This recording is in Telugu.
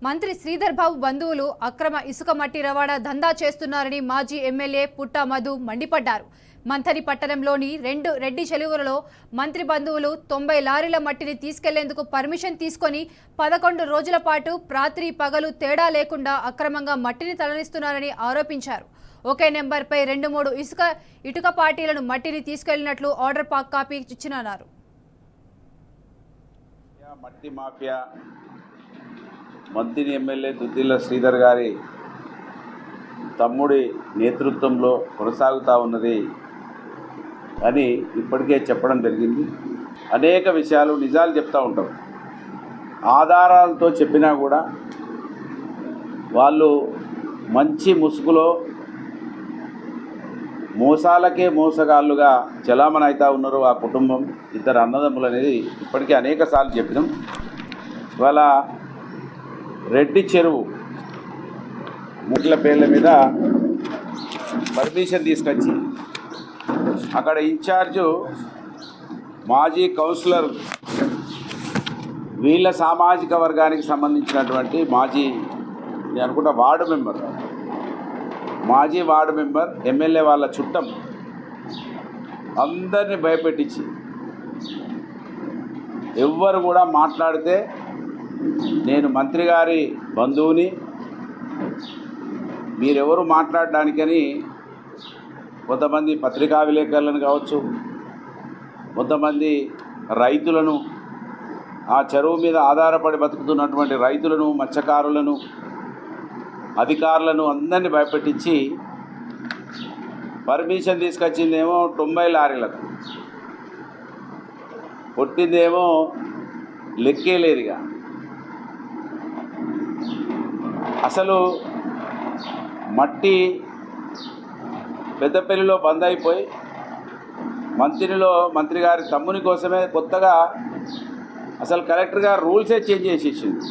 మంత్రి శ్రీధర్ బాబు బంధువులు అక్రమ ఇసుక మట్టి రవాణా దందా చేస్తున్నారని మాజీ ఎమ్మెల్యే పుట్ట మధు మండిపడ్డారు. మంథని పట్టణంలోని రెడ్డి చెలువులలో మంత్రి బంధువులు 90 లారీల మట్టిని తీసుకెళ్లేందుకు పర్మిషన్ తీసుకొని 11 రోజుల పాటు రాత్రి పగలు తేడా లేకుండా అక్రమంగా మట్టిని తరలిస్తున్నారని ఆరోపించారు. ఒకే నెంబర్పై 2-3 ఇటుక పార్టీలను మట్టిని తీసుకెళ్లినట్లు ఆర్డర్ కాపీ ఇచ్చినారు. మట్టి మాఫియా మంత్రి ఎమ్మెల్యే దుద్దిల్ల శ్రీధర్ గారి తమ్ముడి నేతృత్వంలో కొనసాగుతూ ఉన్నది అని ఇప్పటికే చెప్పడం జరిగింది. అనేక విషయాలు నిజాలు చెప్తూ ఉంటారు. ఆధారాలతో చెప్పినా కూడా వాళ్ళు మంచి ముసుగులో మోసాలకే మోసగాళ్ళుగా చలామణి అవుతూ ఉన్నారు. ఆ కుటుంబం, ఇద్దరు అన్నదమ్ములు అనేది ఇప్పటికే అనేక సార్లు చెప్పినాం. ఇవాళ రెడ్డి చెరువు ముట్ల పేర్ల మీద పర్మిషన్ తీసుకొచ్చి అక్కడ ఇన్ఛార్జు మాజీ కౌన్సిలర్, వీళ్ళ సామాజిక వర్గానికి సంబంధించినటువంటి మాజీ వార్డు మెంబర్, మాజీ వార్డు మెంబర్, ఎమ్మెల్యే వాళ్ళ చుట్టం అందరినీ భయపెట్టించి ఎవ్వరు కూడా మాట్లాడితే నేను మంత్రి గారి బంధువుని, మీరెవరు మాట్లాడడానికని కొంతమంది పత్రికా విలేకరులను కావచ్చు, కొంతమంది రైతులను, ఆ చెరువు మీద ఆధారపడి బతుకుతున్నటువంటి రైతులను, మత్స్యకారులను, అధికారులను అందరినీ భయపెట్టించి పర్మిషన్ తీసుకొచ్చిందేమో 90 లారీలకు, కొట్టిందేమో లెక్కే లేదుగా. అసలు మట్టి పెద్దపల్లిలో బంద్ అయిపోయి మంత్రి గారి తమ్ముని కోసమే కొత్తగా అసలు కలెక్టర్ గారు రూల్సే చేంజ్ చేసేసింది.